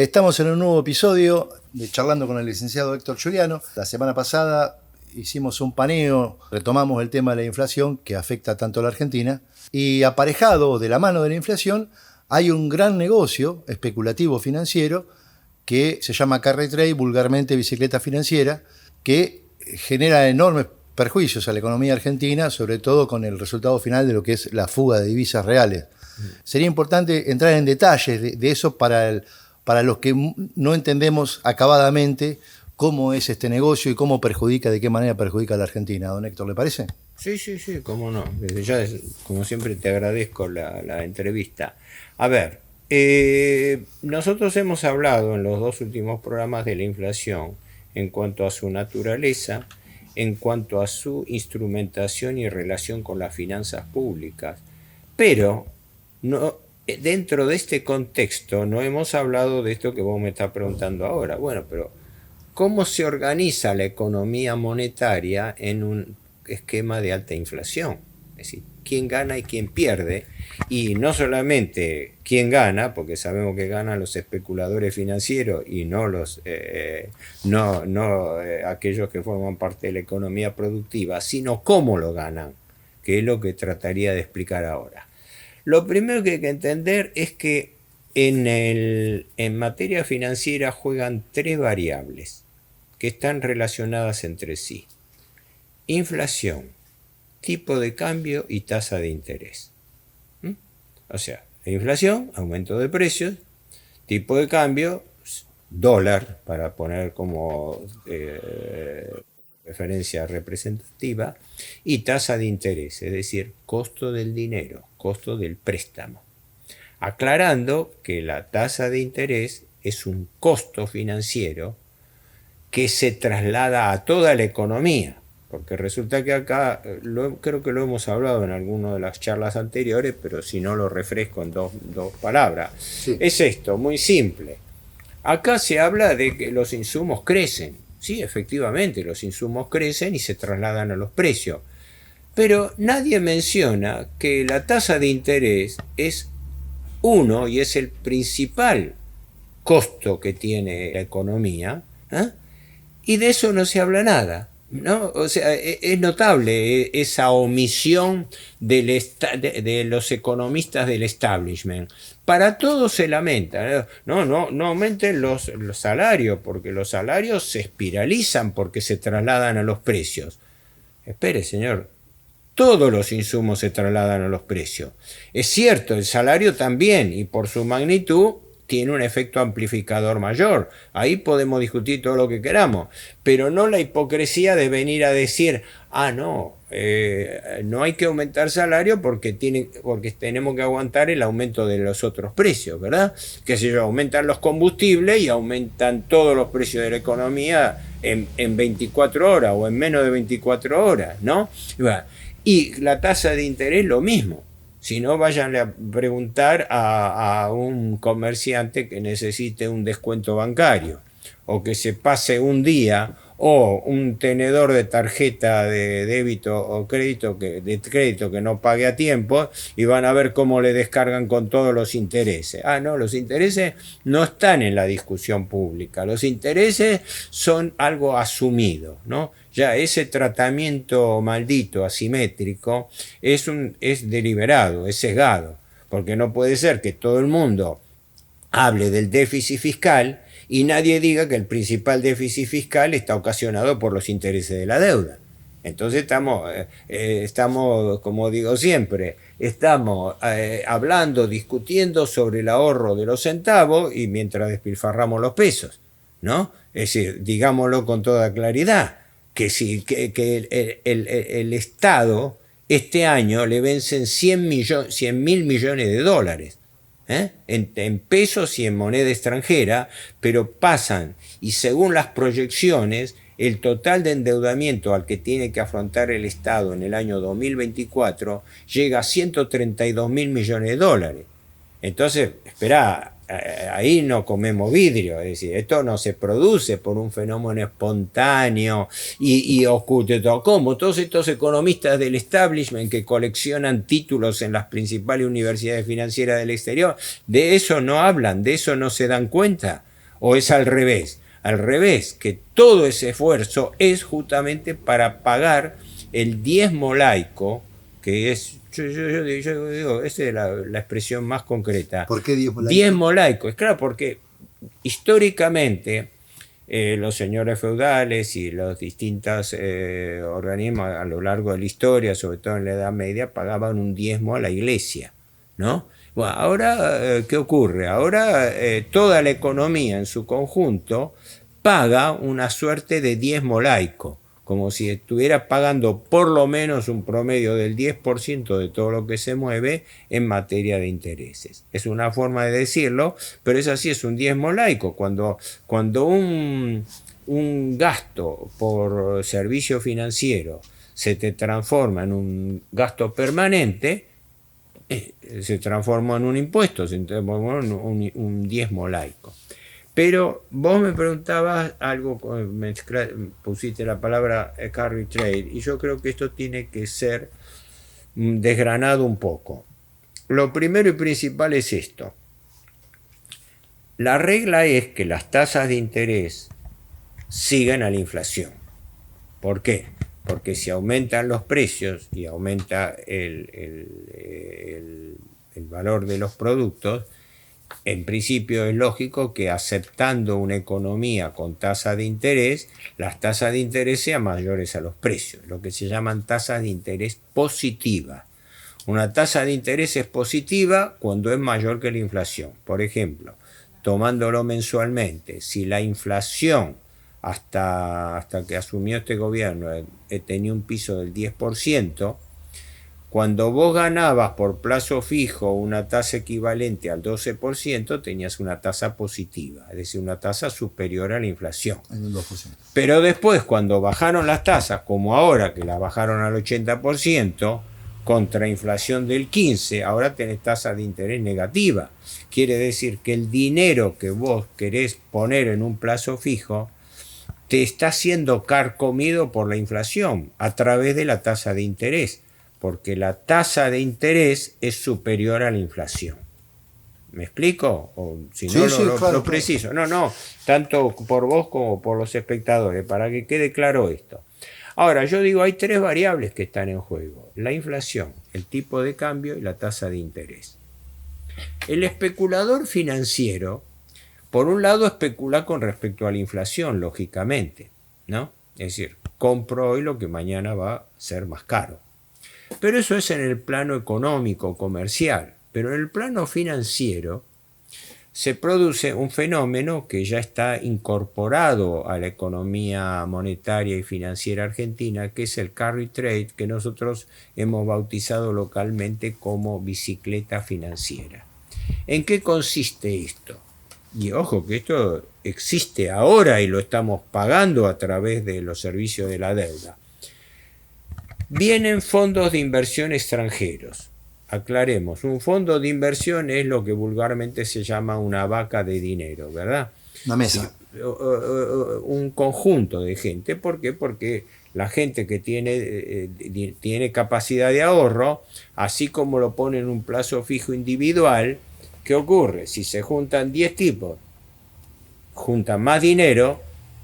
Estamos en un nuevo episodio de Charlando con el licenciado Héctor Giuliano. La semana pasada hicimos un paneo, retomamos el tema de la inflación que afecta tanto a la Argentina y aparejado de la mano de la inflación hay un gran negocio especulativo financiero que se llama carry trade, vulgarmente bicicleta financiera, que genera enormes perjuicios a la economía argentina, sobre todo con el resultado final de lo que es la fuga de divisas reales. Sería importante entrar en detalles de eso para los que no entendemos acabadamente cómo es este negocio y cómo perjudica, de qué manera perjudica a la Argentina. Don Héctor, ¿le parece? Sí, cómo no. Desde ya, como siempre, te agradezco la entrevista. A ver, nosotros hemos hablado en los dos últimos programas de la inflación en cuanto a su naturaleza, en cuanto a su instrumentación y relación con las finanzas públicas. Pero no, dentro de este contexto no hemos hablado de esto que vos me estás preguntando ahora. Bueno, pero ¿cómo se organiza la economía monetaria en un esquema de alta inflación? Es decir, quién gana y quién pierde, y no solamente quién gana, porque sabemos que ganan los especuladores financieros y no aquellos que forman parte de la economía productiva, sino cómo lo ganan, que es lo que trataría de explicar ahora. Lo primero que hay que entender es que en materia financiera juegan tres variables que están relacionadas entre sí: inflación, tipo de cambio y tasa de interés. O sea, inflación, aumento de precios; tipo de cambio, dólar, para poner como referencia representativa; y tasa de interés, es decir, costo del dinero, costo del préstamo. Aclarando que la tasa de interés es un costo financiero que se traslada a toda la economía, porque resulta que acá, creo que lo hemos hablado en alguna de las charlas anteriores, pero si no lo refresco en dos palabras. Sí. Es esto, muy simple. Acá se habla de que los insumos crecen. Sí, efectivamente, los insumos crecen y se trasladan a los precios. Pero nadie menciona que la tasa de interés es uno y es el principal costo que tiene la economía, y de eso no se habla nada, O sea, es notable esa omisión de los economistas del establishment. Para todo se lamenta, no aumenten los salarios, porque los salarios se espiralizan porque se trasladan a los precios. Espere, señor. Todos los insumos se trasladan a los precios. Es cierto, el salario también, y por su magnitud tiene un efecto amplificador mayor. Ahí podemos discutir todo lo que queramos, pero no la hipocresía de venir a decir, no hay que aumentar salario porque tenemos que aguantar el aumento de los otros precios, ¿verdad? Que si aumentan los combustibles y aumentan todos los precios de la economía en 24 horas o en menos de 24 horas, ¿no? Y la tasa de interés lo mismo. Si no, vayan a preguntar a un comerciante que necesite un descuento bancario, o que se pase un día, o un tenedor de tarjeta de débito o crédito que no pague a tiempo, y van a ver cómo le descargan con todos los intereses. No, los intereses no están en la discusión pública. Los intereses son algo asumido, ¿no? Ya ese tratamiento maldito, asimétrico, es deliberado, es sesgado, porque no puede ser que todo el mundo hable del déficit fiscal y nadie diga que el principal déficit fiscal está ocasionado por los intereses de la deuda. Entonces estamos, como digo siempre, estamos hablando, discutiendo sobre el ahorro de los centavos y mientras despilfarramos los pesos, ¿no? Es decir, digámoslo con toda claridad, que el Estado este año le vencen 100.000 millones de dólares. En pesos y en moneda extranjera, pero pasan, y según las proyecciones, el total de endeudamiento al que tiene que afrontar el Estado en el año 2024 llega a 132.000 millones de dólares. Entonces, espera, ahí no comemos vidrio, es decir, esto no se produce por un fenómeno espontáneo y oculto. ¿Cómo? Todos estos economistas del establishment que coleccionan títulos en las principales universidades financieras del exterior, de eso no hablan, de eso no se dan cuenta. ¿O es al revés? Al revés, que todo ese esfuerzo es justamente para pagar el diezmo laico, que es, yo digo, esa es la expresión más concreta. ¿Por qué diezmo laico? Diezmo laico, es claro, porque históricamente los señores feudales y los distintos organismos a lo largo de la historia, sobre todo en la Edad Media, pagaban un diezmo a la iglesia, ¿no? Bueno, ahora, ¿qué ocurre? Ahora toda la economía en su conjunto paga una suerte de diezmo laico, como si estuviera pagando por lo menos un promedio del 10% de todo lo que se mueve en materia de intereses. Es una forma de decirlo, pero es así, es un diezmo laico. Cuando un gasto por servicio financiero se te transforma en un gasto permanente, se transformó en un impuesto, se transformó en un diezmo laico. Pero vos me preguntabas algo, pusiste la palabra carry trade, y yo creo que esto tiene que ser desgranado un poco. Lo primero y principal es esto. La regla es que las tasas de interés sigan a la inflación. ¿Por qué? Porque si aumentan los precios y aumenta el valor de los productos, en principio es lógico que aceptando una economía con tasa de interés, las tasas de interés sean mayores a los precios, lo que se llaman tasas de interés positivas. Una tasa de interés es positiva cuando es mayor que la inflación. Por ejemplo, tomándolo mensualmente, si la inflación hasta que asumió este gobierno tenía un piso del 10%, cuando vos ganabas por plazo fijo una tasa equivalente al 12%, tenías una tasa positiva, es decir, una tasa superior a la inflación. En un 2%. Pero después, cuando bajaron las tasas, como ahora que las bajaron al 80%, contra inflación del 15%, ahora tenés tasa de interés negativa. Quiere decir que el dinero que vos querés poner en un plazo fijo te está siendo carcomido por la inflación a través de la tasa de interés, porque la tasa de interés es superior a la inflación. ¿Me explico? O si no, Sí, claro, lo preciso. No, tanto por vos como por los espectadores, para que quede claro esto. Ahora, yo digo, hay tres variables que están en juego: la inflación, el tipo de cambio y la tasa de interés. El especulador financiero, por un lado, especula con respecto a la inflación, lógicamente, ¿no? Es decir, compro hoy lo que mañana va a ser más caro. Pero eso es en el plano económico, comercial. Pero en el plano financiero se produce un fenómeno que ya está incorporado a la economía monetaria y financiera argentina, que es el carry trade, que nosotros hemos bautizado localmente como bicicleta financiera. ¿En qué consiste esto? Y ojo que esto existe ahora y lo estamos pagando a través de los servicios de la deuda. Vienen fondos de inversión extranjeros. Aclaremos, un fondo de inversión es lo que vulgarmente se llama una vaca de dinero, ¿verdad? Una mesa. Un conjunto de gente. ¿Por qué? Porque la gente que tiene capacidad de ahorro, así como lo pone en un plazo fijo individual, ¿qué ocurre? Si se juntan 10 tipos, juntan más dinero,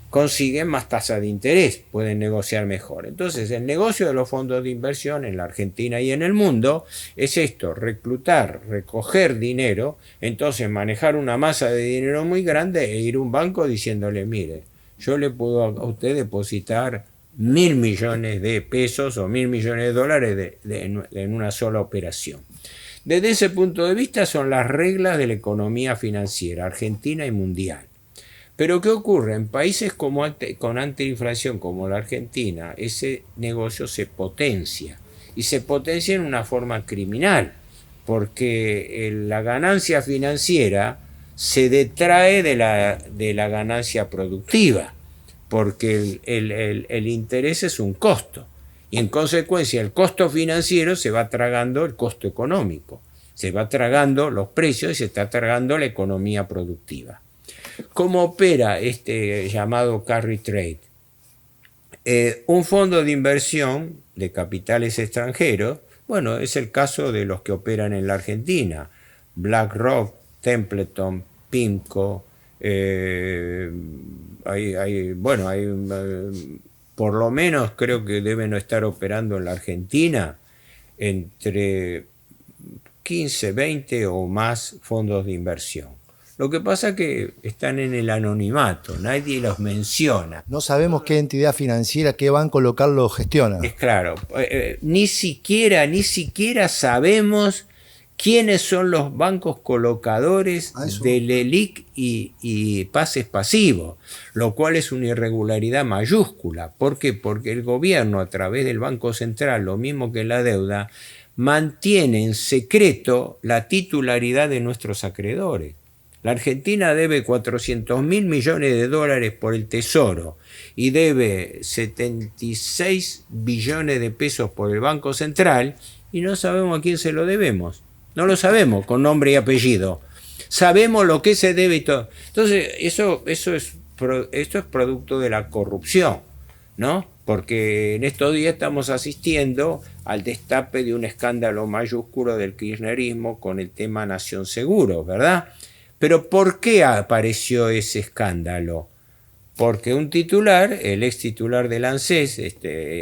consiguen más tasa de interés, pueden negociar mejor. Entonces, el negocio de los fondos de inversión en la Argentina y en el mundo es esto: reclutar, recoger dinero, entonces manejar una masa de dinero muy grande e ir a un banco diciéndole, mire, yo le puedo a usted depositar 1.000 millones de pesos o 1.000 millones de dólares en una sola operación. Desde ese punto de vista son las reglas de la economía financiera argentina y mundial. Pero ¿qué ocurre? En países con alta inflación como la Argentina, ese negocio se potencia. Y se potencia en una forma criminal, porque la ganancia financiera se detrae de la ganancia productiva, porque el interés es un costo. Y en consecuencia el costo financiero se va tragando el costo económico. Se va tragando los precios y se está tragando la economía productiva. ¿Cómo opera este llamado carry trade? Un fondo de inversión de capitales extranjeros, bueno, es el caso de los que operan en la Argentina: BlackRock, Templeton, PIMCO, Bueno, por lo menos creo que deben estar operando en la Argentina entre 15, 20 o más fondos de inversión. Lo que pasa es que están en el anonimato, nadie los menciona. No sabemos qué entidad financiera, qué banco local lo gestiona. Es claro, ni siquiera sabemos quiénes son los bancos colocadores del ELIC y pases pasivos, lo cual es una irregularidad mayúscula. ¿Por qué? Porque el gobierno, a través del Banco Central, lo mismo que la deuda, mantiene en secreto la titularidad de nuestros acreedores. La Argentina debe 400.000 millones de dólares por el Tesoro y debe 76 billones de pesos por el Banco Central y no sabemos a quién se lo debemos. No lo sabemos con nombre y apellido. Sabemos lo que se debe y todo. Entonces, esto es producto de la corrupción, ¿no? Porque en estos días estamos asistiendo al destape de un escándalo mayúsculo del kirchnerismo con el tema Nación Seguro, ¿verdad? Pero ¿por qué apareció ese escándalo? Porque un titular, el ex titular del ANSES,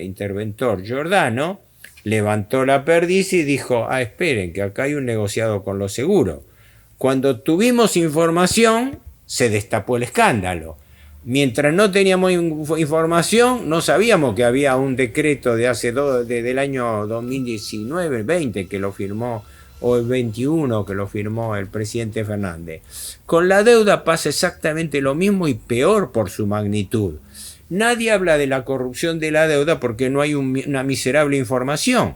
interventor Giordano, levantó la perdiz y dijo, esperen, que acá hay un negociado con los seguros. Cuando tuvimos información, se destapó el escándalo. Mientras no teníamos información, no sabíamos que había un decreto desde el año 2019-20 que lo firmó, o el 21 que lo firmó el presidente Fernández. Con la deuda pasa exactamente lo mismo y peor por su magnitud. Nadie habla de la corrupción de la deuda porque no hay una miserable información.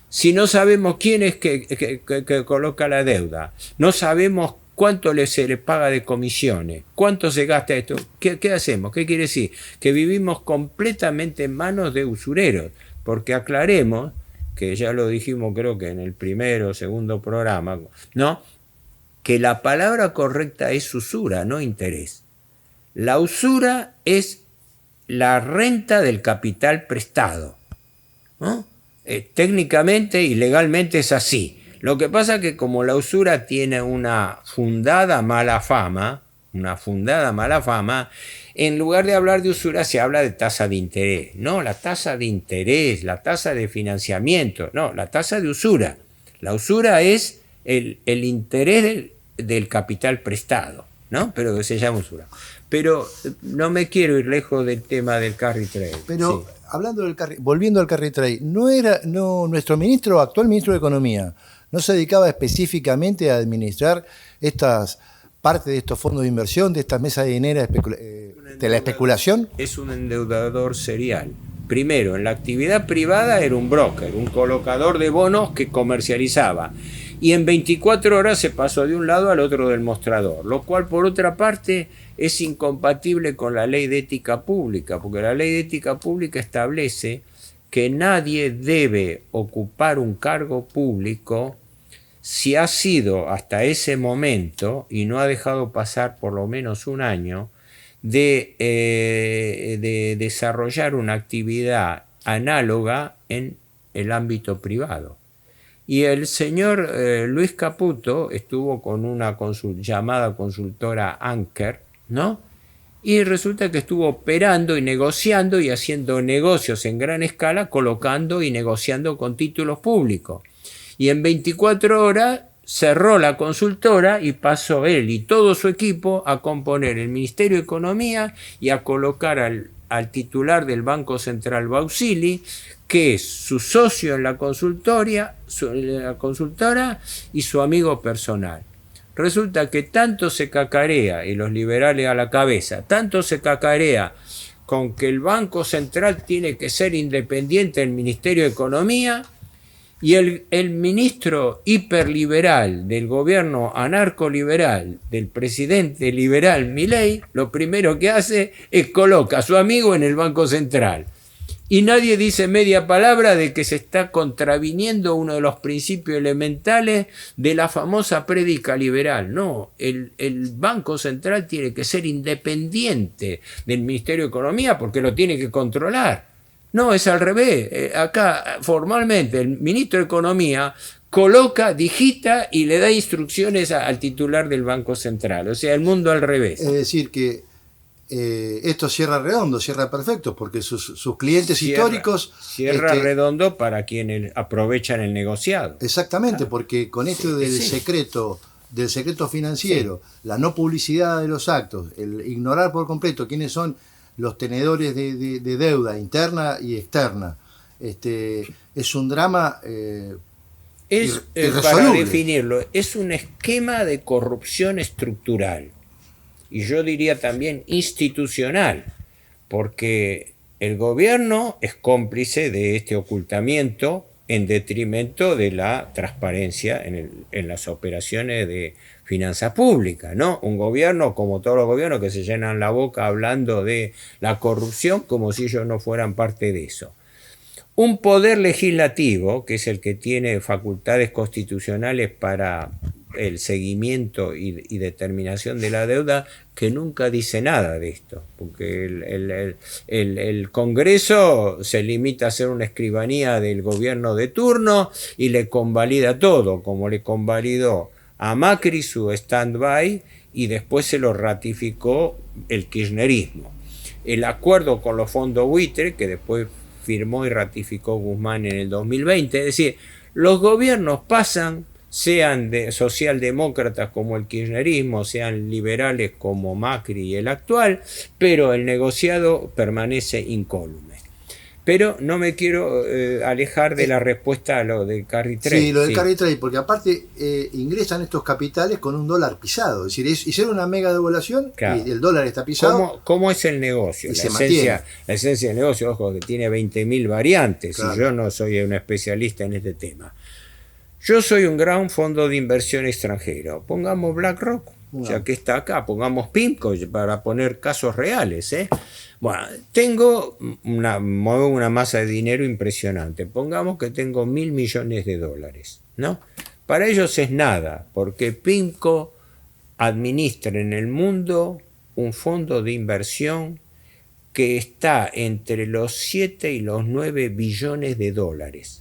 Si no sabemos quién es que coloca la deuda, no sabemos cuánto se le paga de comisiones, cuánto se gasta esto, ¿qué hacemos? ¿Qué quiere decir? Que vivimos completamente en manos de usureros, porque aclaremos, que ya lo dijimos creo que en el primero o segundo programa, ¿no? Que la palabra correcta es usura, no interés. La usura es la renta del capital prestado, ¿no? Técnicamente y legalmente es así. Lo que pasa es que como la usura tiene una fundada mala fama, en lugar de hablar de usura se habla de tasa de interés. No, la tasa de interés, la tasa de financiamiento, no, la tasa de usura. La usura es el interés del capital prestado, ¿no? Pero se llama usura. Pero no me quiero ir lejos del tema del carry trade. Pero sí. Volviendo al carry trade, nuestro actual ministro de Economía, no se dedicaba específicamente a administrar parte de estos fondos de inversión, de estas mesas de dinero de la especulación. Es un endeudador serial. Primero, en la actividad privada era un broker, un colocador de bonos que comercializaba. Y en 24 horas se pasó de un lado al otro del mostrador, lo cual por otra parte es incompatible con la ley de ética pública, porque la ley de ética pública establece que nadie debe ocupar un cargo público si ha sido hasta ese momento, y no ha dejado pasar por lo menos un año, de desarrollar una actividad análoga en el ámbito privado. Y el señor Luis Caputo estuvo con una llamada consultora Anker, ¿no? Y resulta que estuvo operando y negociando y haciendo negocios en gran escala, colocando y negociando con títulos públicos. Y en 24 horas cerró la consultora y pasó él y todo su equipo a componer el Ministerio de Economía y a colocar al titular del Banco Central Bausili, que es su socio en la consultora y su amigo personal. Resulta que tanto se cacarea, y los liberales a la cabeza, tanto se cacarea con que el Banco Central tiene que ser independiente del Ministerio de Economía, y el ministro hiperliberal del gobierno anarcoliberal del presidente liberal Milei, lo primero que hace es coloca a su amigo en el Banco Central. Y nadie dice media palabra de que se está contraviniendo uno de los principios elementales de la famosa prédica liberal. No, el Banco Central tiene que ser independiente del Ministerio de Economía porque lo tiene que controlar. No, es al revés. Acá formalmente el ministro de Economía coloca, digita y le da instrucciones al titular del Banco Central. O sea, el mundo al revés. Es decir, que esto cierra redondo, cierra perfecto, porque sus clientes históricos... Cierra redondo para quienes aprovechan el negociado. Exactamente, porque con esto del secreto financiero, la no publicidad de los actos, el ignorar por completo quiénes son los tenedores de deuda interna y externa, es un drama para definirlo, es un esquema de corrupción estructural. Y yo diría también institucional, porque el gobierno es cómplice de este ocultamiento en detrimento de la transparencia en las operaciones de finanzas públicas, ¿no? Un gobierno, como todos los gobiernos, que se llenan la boca hablando de la corrupción como si ellos no fueran parte de eso. Un poder legislativo, que es el que tiene facultades constitucionales para el seguimiento y determinación de la deuda, que nunca dice nada de esto, porque el Congreso se limita a ser una escribanía del gobierno de turno y le convalida todo, como le convalidó a Macri su stand-by y después se lo ratificó el kirchnerismo. El acuerdo con los fondos buitre, que después firmó y ratificó Guzmán en el 2020, es decir, los gobiernos pasan, sean socialdemócratas como el kirchnerismo, sean liberales como Macri y el actual, pero el negociado permanece incólume. Pero no me quiero alejar de la respuesta a lo del carry trade. Sí, lo del carry trade, porque aparte ingresan estos capitales con un dólar pisado. Es decir, hicieron una mega devaluación, claro, y el dólar está pisado. ¿Cómo es el negocio? La esencia del negocio, ojo, que tiene 20.000 variantes, claro, y yo no soy un especialista en este tema. Yo soy un gran fondo de inversión extranjero. Pongamos BlackRock, ya que está acá. Pongamos PIMCO para poner casos reales. Bueno, tengo muevo una masa de dinero impresionante. Pongamos que tengo $1.000 millones, ¿no? Para ellos es nada, porque PIMCO administra en el mundo un fondo de inversión que está entre los 7 y los 9 billones de dólares.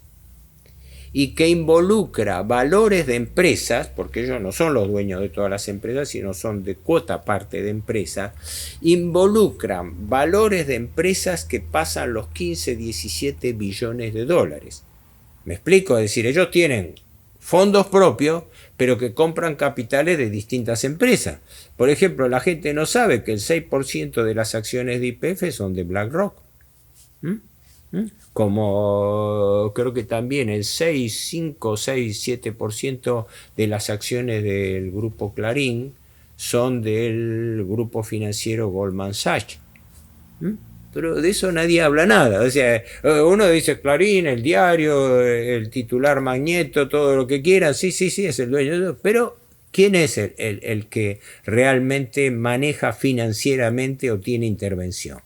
Y que involucra valores de empresas, porque ellos no son los dueños de todas las empresas, sino son de cuota parte de empresas, involucran valores de empresas que pasan los 15, 17 billones de dólares. ¿Me explico? Es decir, ellos tienen fondos propios, pero que compran capitales de distintas empresas. Por ejemplo, la gente no sabe que el 6% de las acciones de YPF son de BlackRock. Como creo que también el 5, 6, 7% de las acciones del grupo Clarín son del grupo financiero Goldman Sachs. Pero de eso nadie habla nada. O sea, uno dice Clarín, el diario, el titular Magneto, todo lo que quieran, sí, es el dueño de eso, pero ¿quién es el que realmente maneja financieramente o tiene intervención?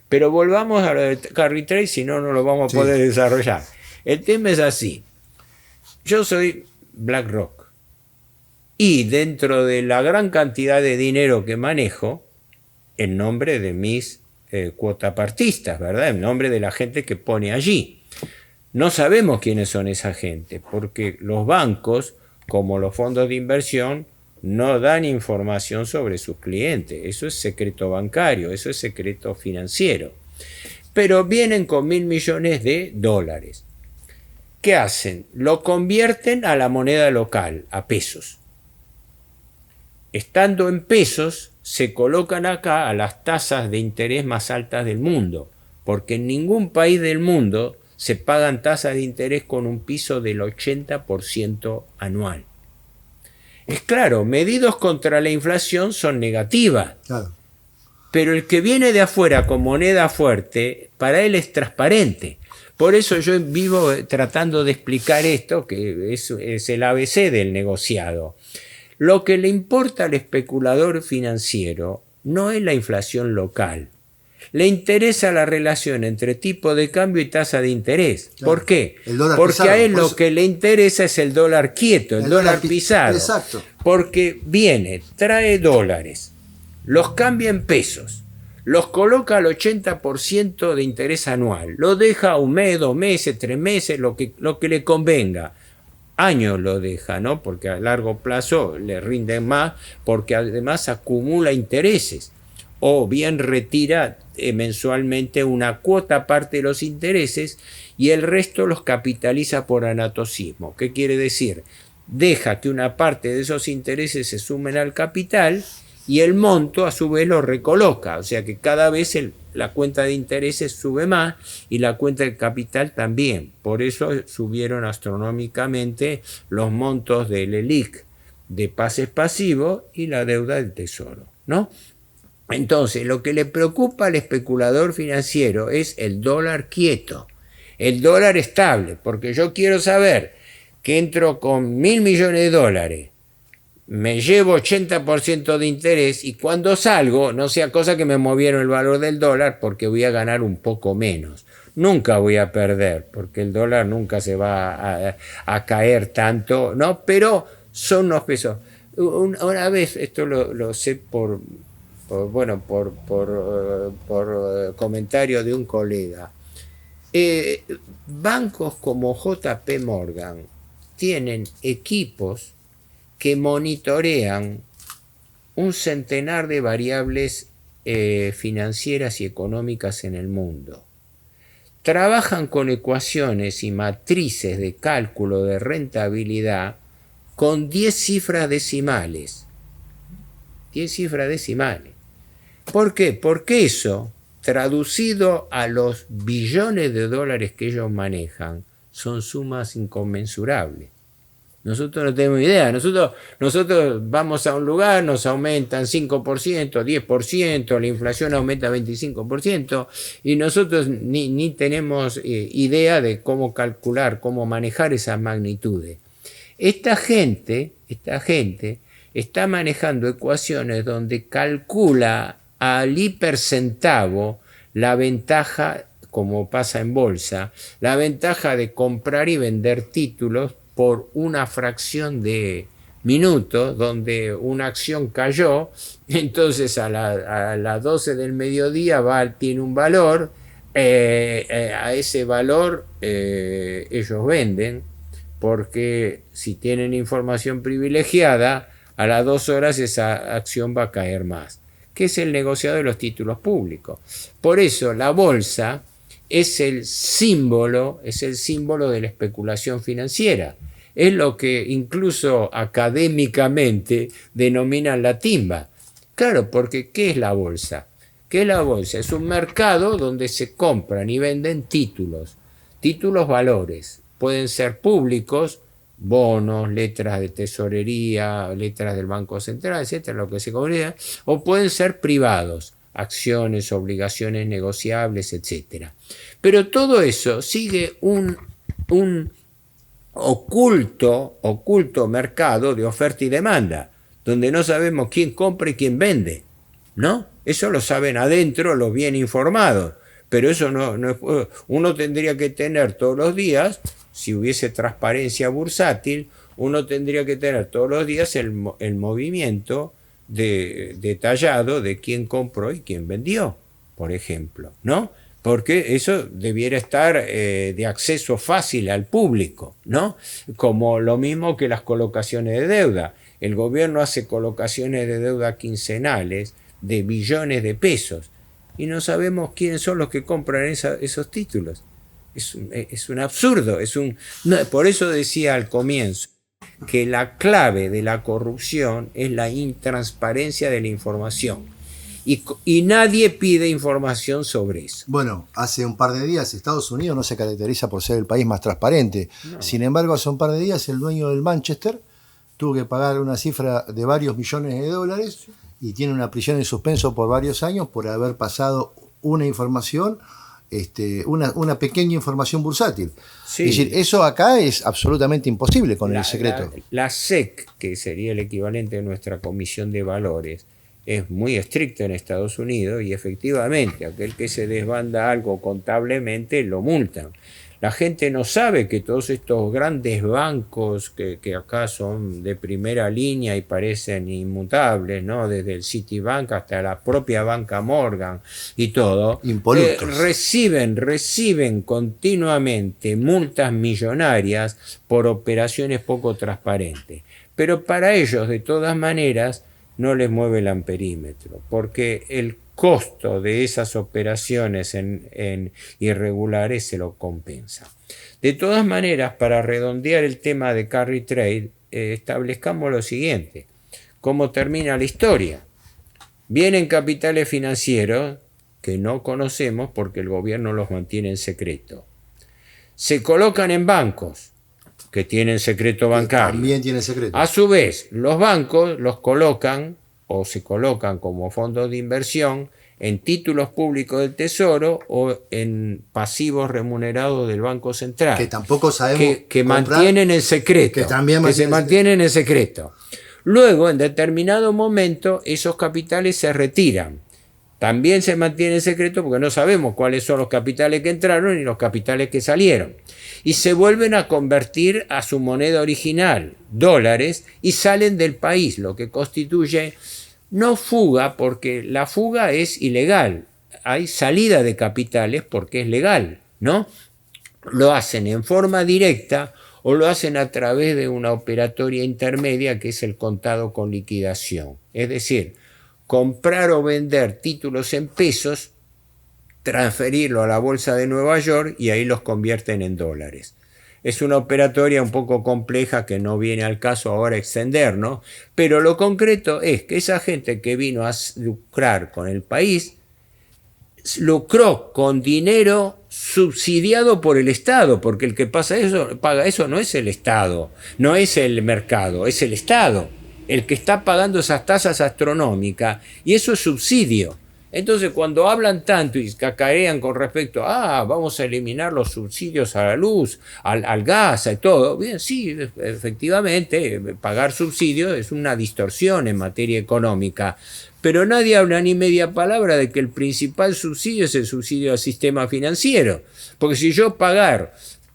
Pero volvamos a lo de carry trade, si no, no lo vamos a poder desarrollar. El tema es así. Yo soy BlackRock. Y dentro de la gran cantidad de dinero que manejo, en nombre de mis cuotapartistas, ¿verdad? En nombre de la gente que pone allí. No sabemos quiénes son esa gente, porque los bancos, como los fondos de inversión, no dan información sobre sus clientes. Eso es secreto bancario, eso es secreto financiero. Pero vienen con $1.000 millones de dólares. ¿Qué hacen? Lo convierten a la moneda local, a pesos. Estando en pesos, se colocan acá a las tasas de interés más altas del mundo, porque en ningún país del mundo se pagan tasas de interés con un piso del 80% anual. Es claro, medidos contra la inflación son negativas, claro, pero el que viene de afuera con moneda fuerte, para él es transparente. Por eso yo vivo tratando de explicar esto, que es el ABC del negociado. Lo que le importa al especulador financiero no es la inflación local. Le interesa la relación entre tipo de cambio y tasa de interés. Claro. ¿Por qué? Porque pisado, a él lo que le interesa es el dólar quieto, el dólar pisado. Exacto. Porque viene, trae dólares, los cambia en pesos, los coloca al 80% de interés anual, lo deja un mes, 2 meses, 3 meses, lo que le convenga. años lo deja, ¿no? Porque a largo plazo le rinden más, porque además acumula intereses, o bien retira mensualmente una cuota parte de los intereses y el resto los capitaliza por anatocismo. ¿Qué quiere decir? Deja que una parte de esos intereses se sumen al capital y el monto a su vez lo recoloca, o sea que cada vez la cuenta de intereses sube más y la cuenta de capital también. Por eso subieron astronómicamente los montos del ELIC de pases pasivos y la deuda del tesoro, ¿no? Entonces, lo que le preocupa al especulador financiero es el dólar quieto, el dólar estable, porque yo quiero saber que entro con 1.000 millones de dólares, me llevo 80% de interés y cuando salgo no sea cosa que me movieron el valor del dólar porque voy a ganar un poco menos. Nunca voy a perder porque el dólar nunca se va a caer tanto, ¿no? Pero son unos pesos. Una vez, esto lo sé por comentario de un colega, bancos como JP Morgan tienen equipos que monitorean un centenar de variables financieras y económicas en el mundo. Trabajan con ecuaciones y matrices de cálculo de rentabilidad con 10 cifras decimales. 10 cifras decimales. ¿Por qué? Porque eso, traducido a los billones de dólares que ellos manejan, son sumas inconmensurables. Nosotros no tenemos idea. Nosotros vamos a un lugar, nos aumentan 5%, 10%, la inflación aumenta 25%, y nosotros ni tenemos idea de cómo calcular, cómo manejar esas magnitudes. Esta gente está manejando ecuaciones donde calcula al hipercentavo la ventaja, como pasa en bolsa, la ventaja de comprar y vender títulos por una fracción de minutos, donde una acción cayó, entonces a las 12 del mediodía tiene un valor, a ese valor ellos venden, porque si tienen información privilegiada, a las 2 horas esa acción va a caer más, que es el negociado de los títulos públicos. Por eso la bolsa es el símbolo de la especulación financiera. Es lo que incluso académicamente denominan la timba. Claro, porque ¿qué es la bolsa? ¿Qué es la bolsa? Es un mercado donde se compran y venden títulos valores. Pueden ser públicos, bonos, letras de tesorería, letras del Banco Central, etcétera, lo que se cobre, o pueden ser privados, acciones, obligaciones negociables, etcétera. Pero todo eso sigue un oculto mercado de oferta y demanda, donde no sabemos quién compra y quién vende, ¿no? Eso lo saben adentro los bien informados, pero eso no uno tendría que tener todos los días, si hubiese transparencia bursátil, uno tendría que tener todos los días el movimiento detallado de quién compró y quién vendió, por ejemplo, ¿no? Porque eso debiera estar de acceso fácil al público, ¿no? Como lo mismo que las colocaciones de deuda. El gobierno hace colocaciones de deuda quincenales de billones de pesos y no sabemos quiénes son los que compran esos títulos. Es un absurdo. Por eso decía al comienzo que la clave de la corrupción es la intransparencia de la información. Y nadie pide información sobre eso. Bueno, hace un par de días Estados Unidos no se caracteriza por ser el país más transparente. No. Sin embargo, hace un par de días el dueño del Manchester tuvo que pagar una cifra de varios millones de dólares y tiene una prisión en suspenso por varios años por haber pasado una información, una pequeña información bursátil. Sí. Es decir, eso acá es absolutamente imposible con el secreto. La SEC, que sería el equivalente de nuestra Comisión de Valores, es muy estricto en Estados Unidos y efectivamente aquel que se desbanda algo contablemente lo multan. La gente no sabe que todos estos grandes bancos que acá son de primera línea y parecen inmutables, ¿no? Desde el Citibank hasta la propia banca Morgan y todo, reciben continuamente multas millonarias por operaciones poco transparentes. Pero para ellos, de todas maneras, no les mueve el amperímetro, porque el costo de esas operaciones en irregulares se lo compensa. De todas maneras, para redondear el tema de carry trade, establezcamos lo siguiente: ¿cómo termina la historia? Vienen capitales financieros que no conocemos porque el gobierno los mantiene en secreto. Se colocan en bancos que tienen secreto bancario. También tienen secreto. A su vez, los bancos los colocan o se colocan como fondos de inversión en títulos públicos del Tesoro o en pasivos remunerados del Banco Central. Que tampoco sabemos que mantienen el secreto. Que se mantienen en secreto. Luego, en determinado momento, esos capitales se retiran. También se mantiene en secreto porque no sabemos cuáles son los capitales que entraron y los capitales que salieron. Y se vuelven a convertir a su moneda original, dólares, y salen del país, lo que constituye no fuga, porque la fuga es ilegal. Hay salida de capitales porque es legal, ¿no? Lo hacen en forma directa o lo hacen a través de una operatoria intermedia que es el contado con liquidación. Es decir, comprar o vender títulos en pesos, transferirlo a la bolsa de Nueva York y ahí los convierten en dólares. Es una operatoria un poco compleja que no viene al caso ahora extender, ¿no? Pero lo concreto es que esa gente que vino a lucrar con el país, lucró con dinero subsidiado por el Estado, porque el que paga eso no es el Estado, no es el mercado, es el Estado el que está pagando esas tasas astronómicas, y eso es subsidio. Entonces, cuando hablan tanto y cacarean con respecto a vamos a eliminar los subsidios a la luz, al gas y todo, bien, sí, efectivamente, pagar subsidios es una distorsión en materia económica, pero nadie habla ni media palabra de que el principal subsidio es el subsidio al sistema financiero, porque si yo pagar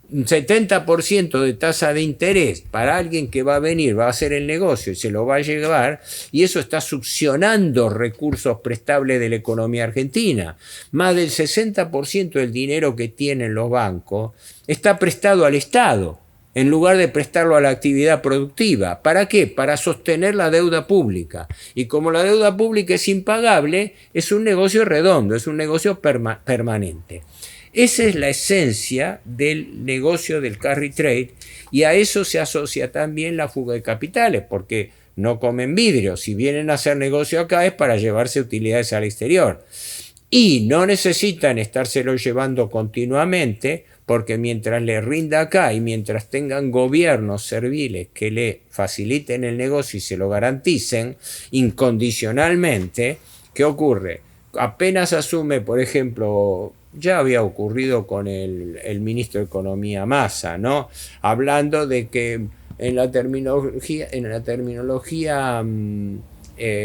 un 70% de tasa de interés para alguien que va a venir, va a hacer el negocio y se lo va a llevar, y eso está succionando recursos prestables de la economía argentina. Más del 60% del dinero que tienen los bancos está prestado al Estado, en lugar de prestarlo a la actividad productiva. ¿Para qué? Para sostener la deuda pública. Y como la deuda pública es impagable, es un negocio redondo, es un negocio permanente. Esa es la esencia del negocio del carry trade, y a eso se asocia también la fuga de capitales, porque no comen vidrio. Si vienen a hacer negocio acá es para llevarse utilidades al exterior. Y no necesitan estárselo llevando continuamente, porque mientras les rinda acá y mientras tengan gobiernos serviles que le faciliten el negocio y se lo garanticen incondicionalmente, ¿qué ocurre? Apenas asume, por ejemplo, ya había ocurrido con el ministro de Economía Massa, ¿no? Hablando de que en la terminología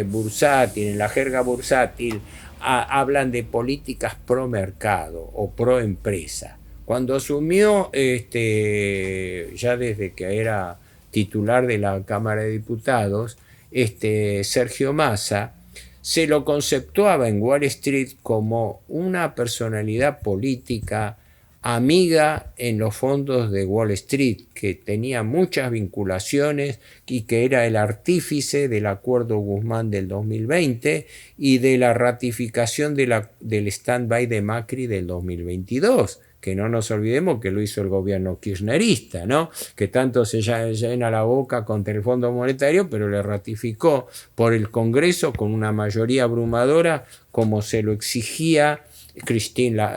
bursátil, en la jerga bursátil, hablan de políticas pro mercado o pro empresa. Cuando asumió, ya desde que era titular de la Cámara de Diputados, Sergio Massa, se lo conceptuaba en Wall Street como una personalidad política amiga en los fondos de Wall Street, que tenía muchas vinculaciones y que era el artífice del acuerdo Guzmán del 2020 y de la ratificación del stand-by de Macri del 2022. Que no nos olvidemos que lo hizo el gobierno kirchnerista, ¿no? Que tanto se llena la boca contra el Fondo Monetario, pero le ratificó por el Congreso con una mayoría abrumadora, como se lo exigía Kristalina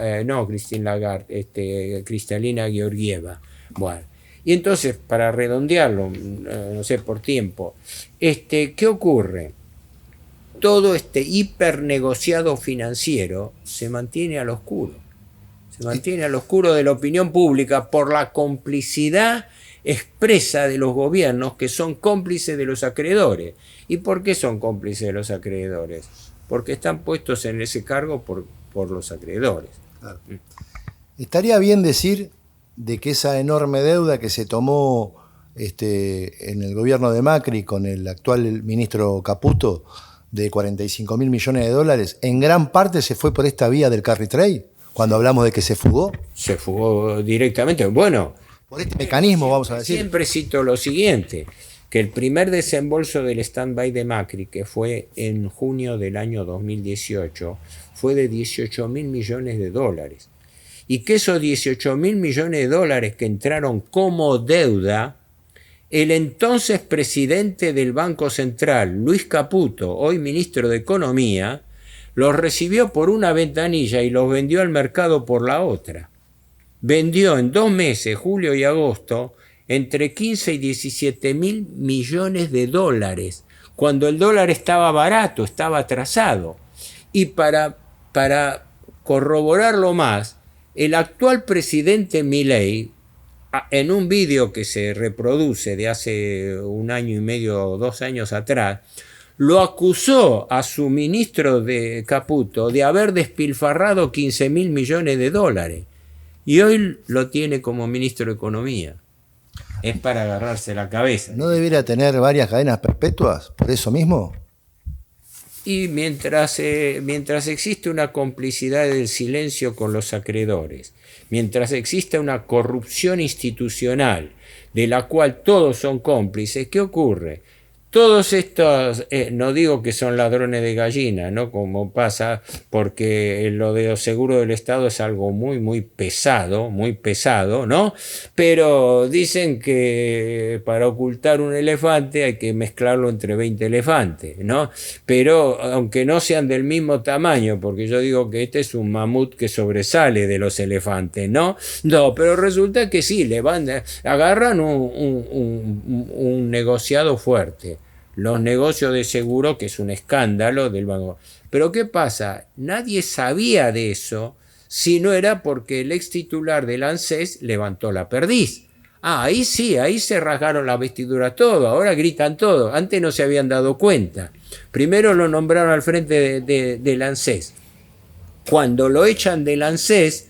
Georgieva. Bueno, y entonces, para redondearlo, no sé, por tiempo, ¿qué ocurre? Todo este hipernegociado financiero se mantiene al oscuro. Se mantiene al oscuro de la opinión pública por la complicidad expresa de los gobiernos, que son cómplices de los acreedores. ¿Y por qué son cómplices de los acreedores? Porque están puestos en ese cargo por los acreedores. Claro. Estaría bien decir de que esa enorme deuda que se tomó en el gobierno de Macri con el actual ministro Caputo de 45.000 millones de dólares, en gran parte se fue por esta vía del carry trade, cuando hablamos de que se fugó? Se fugó directamente. Bueno, por este mecanismo, vamos a decir. Siempre cito lo siguiente, que el primer desembolso del stand-by de Macri, que fue en junio del año 2018, fue de 18.000 millones de dólares. Y que esos 18.000 millones de dólares que entraron como deuda, el entonces presidente del Banco Central, Luis Caputo, hoy ministro de Economía, los recibió por una ventanilla y los vendió al mercado por la otra. Vendió en 2 meses, julio y agosto, entre 15 y 17.000 millones de dólares, cuando el dólar estaba barato, estaba atrasado. Y para corroborarlo más, el actual presidente Milei, en un vídeo que se reproduce de hace 1 año y medio o 2 años atrás, lo acusó a su ministro de Caputo de haber despilfarrado 15.000 millones de dólares. Y hoy lo tiene como ministro de Economía. Es para agarrarse la cabeza. ¿No debiera tener varias cadenas perpetuas por eso mismo? Y mientras existe una complicidad del silencio con los acreedores, mientras exista una corrupción institucional de la cual todos son cómplices, ¿qué ocurre? Todos estos, no digo que son ladrones de gallina, ¿no? Como pasa, porque lo de los seguros del Estado es algo muy pesado, ¿no? Pero dicen que para ocultar un elefante hay que mezclarlo entre 20 elefantes, ¿no? Pero aunque no sean del mismo tamaño, porque yo digo que este es un mamut que sobresale de los elefantes, ¿no? No, pero resulta que sí, agarran un negociado fuerte. Los negocios de seguro, que es un escándalo del banco. Pero ¿qué pasa? Nadie sabía de eso si no era porque el ex titular del ANSES levantó la perdiz. Ahí sí, ahí se rasgaron la vestidura todo, ahora gritan todo. Antes no se habían dado cuenta. Primero lo nombraron al frente del ANSES. Cuando lo echan del ANSES,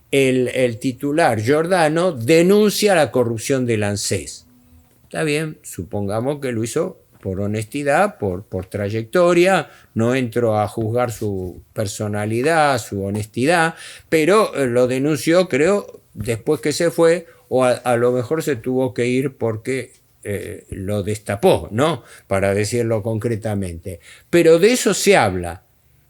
el titular Giordano denuncia la corrupción del ANSES. Está bien, supongamos que lo hizo por honestidad, por trayectoria, no entro a juzgar su personalidad, su honestidad, pero lo denunció, creo, después que se fue, o a lo mejor se tuvo que ir porque lo destapó, ¿no? Para decirlo concretamente. Pero de eso se habla,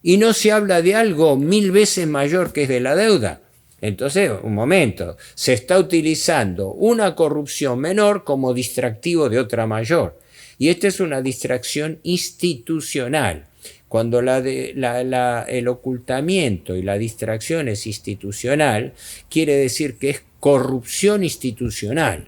y no se habla de algo 1000 veces mayor que es de la deuda. Entonces, un momento, se está utilizando una corrupción menor como distractivo de otra mayor. Y esta es una distracción institucional. Cuando el ocultamiento y la distracción es institucional, quiere decir que es corrupción institucional.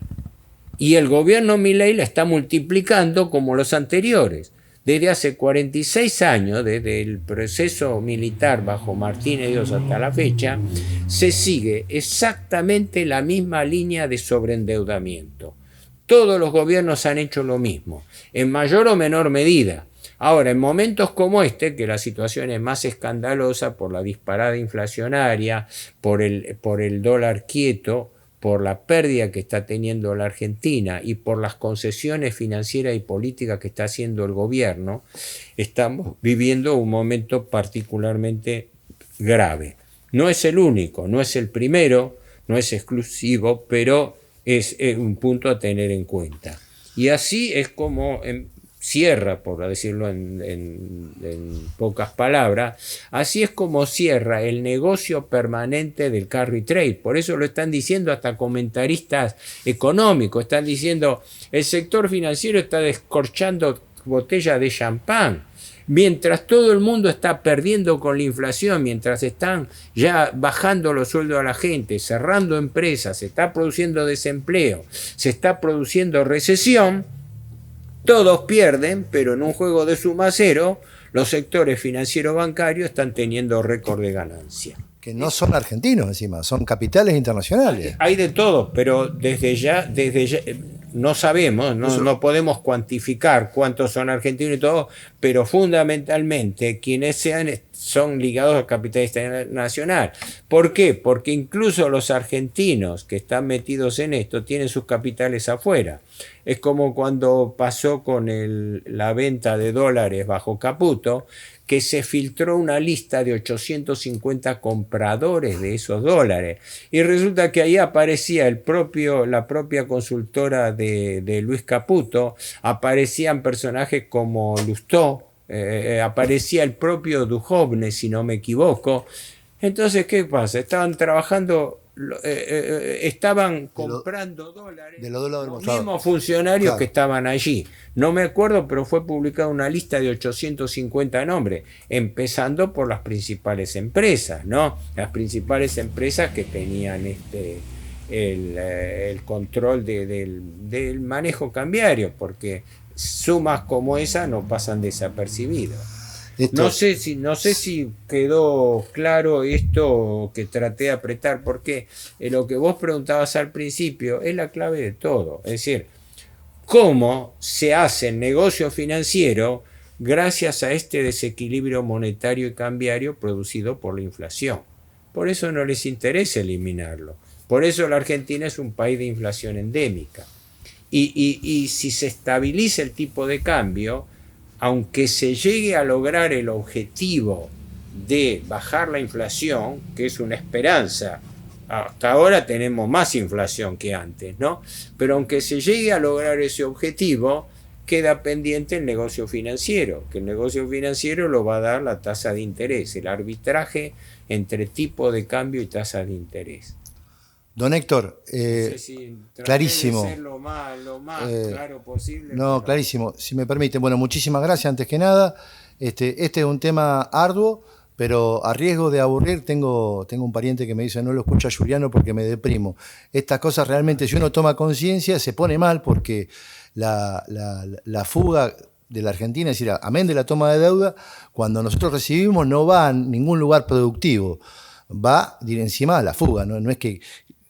Y el gobierno Milei la está multiplicando como los anteriores. Desde hace 46 años, desde el proceso militar bajo Martínez Dios hasta la fecha, se sigue exactamente la misma línea de sobreendeudamiento. Todos los gobiernos han hecho lo mismo, en mayor o menor medida. Ahora, en momentos como este, que la situación es más escandalosa por la disparada inflacionaria, por el dólar quieto, por la pérdida que está teniendo la Argentina y por las concesiones financieras y políticas que está haciendo el gobierno, estamos viviendo un momento particularmente grave. No es el único, no es el primero, no es exclusivo, pero es un punto a tener en cuenta. Y así es como cierra, por decirlo en pocas palabras, así es como cierra el negocio permanente del carry trade. Por eso lo están diciendo hasta comentaristas económicos, están diciendo el sector financiero está descorchando botellas de champán. Mientras todo el mundo está perdiendo con la inflación, mientras están ya bajando los sueldos a la gente, cerrando empresas, se está produciendo desempleo, se está produciendo recesión, todos pierden, pero en un juego de suma cero, los sectores financieros bancarios están teniendo récord de ganancia. Que no son argentinos encima, son capitales internacionales. Hay de todo, pero desde ya no sabemos, no podemos cuantificar cuántos son argentinos y todo, pero fundamentalmente quienes son ligados al capital internacional. ¿Por qué? Porque incluso los argentinos que están metidos en esto tienen sus capitales afuera. Es como cuando pasó con la venta de dólares bajo Caputo, que se filtró una lista de 850 compradores de esos dólares. Y resulta que ahí aparecía la propia consultora de Luis Caputo, aparecían personajes como Lustó, aparecía el propio Duhovne, si no me equivoco. Entonces, ¿qué pasa? Estaban trabajando, estaban comprando dólares de los mismos funcionarios que estaban allí. No me acuerdo, pero fue publicada una lista de 850 nombres, empezando por las principales empresas, ¿no? Las principales empresas que tenían el control del manejo cambiario, porque sumas como esa no pasan desapercibidas. No sé si quedó claro esto que traté de apretar, porque lo que vos preguntabas al principio es la clave de todo. Es decir, cómo se hace el negocio financiero gracias a este desequilibrio monetario y cambiario producido por la inflación. Por eso no les interesa eliminarlo. Por eso la Argentina es un país de inflación endémica. Y si se estabiliza el tipo de cambio, aunque se llegue a lograr el objetivo de bajar la inflación, que es una esperanza, hasta ahora tenemos más inflación que antes, ¿no? Pero aunque se llegue a lograr ese objetivo, queda pendiente el negocio financiero, que el negocio financiero lo va a dar la tasa de interés, el arbitraje entre tipo de cambio y tasa de interés. Don Héctor, no sé si clarísimo. De ser lo más claro posible. No, clarísimo. Si me permite, bueno, muchísimas gracias antes que nada. Este es un tema arduo, pero a riesgo de aburrir, tengo un pariente que me dice no lo escucha Juliano porque me deprimo. Estas cosas realmente, si uno toma conciencia, se pone mal porque la fuga de la Argentina, es decir, amén de la toma de deuda, cuando nosotros recibimos no va a ningún lugar productivo, va encima a la fuga, no es que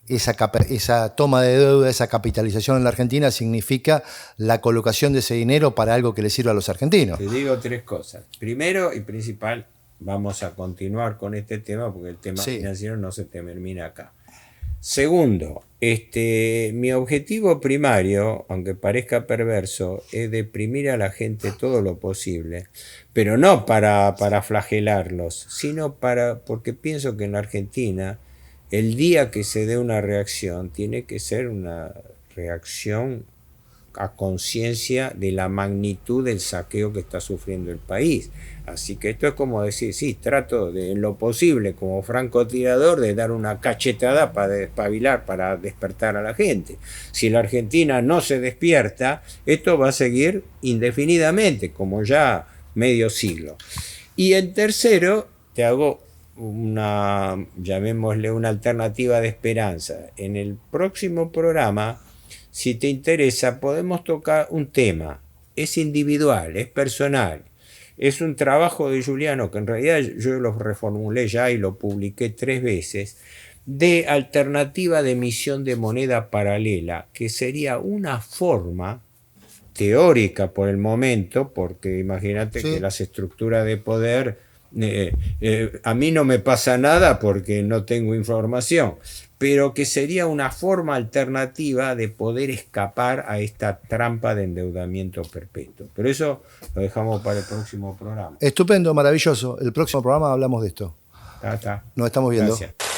esa toma de deuda, esa capitalización en la Argentina significa la colocación de ese dinero para algo que le sirva a los argentinos. Te digo tres cosas. Primero y principal, vamos a continuar con este tema porque el tema financiero no se termina acá. Segundo, mi objetivo primario, aunque parezca perverso, es deprimir a la gente todo lo posible, pero no para flagelarlos, sino porque pienso que en la Argentina el día que se dé una reacción, tiene que ser una reacción a conciencia de la magnitud del saqueo que está sufriendo el país. Así que esto es como decir, sí, trato de en lo posible, como francotirador, de dar una cachetada para despabilar, para despertar a la gente. Si la Argentina no se despierta, esto va a seguir indefinidamente, como ya medio siglo. Y en tercero, te hago llamémosle una alternativa de esperanza. En el próximo programa, si te interesa, podemos tocar un tema. Es individual, es personal. Es un trabajo de Juliano, que en realidad yo lo reformulé ya y lo publiqué 3 veces, de alternativa de emisión de moneda paralela, que sería una forma teórica por el momento, porque imagínate que las estructuras de poder... a mí no me pasa nada porque no tengo información, pero que sería una forma alternativa de poder escapar a esta trampa de endeudamiento perpetuo. Pero eso lo dejamos para el próximo programa. Estupendo, maravilloso. El próximo programa hablamos de esto. Está. Nos estamos viendo. Gracias.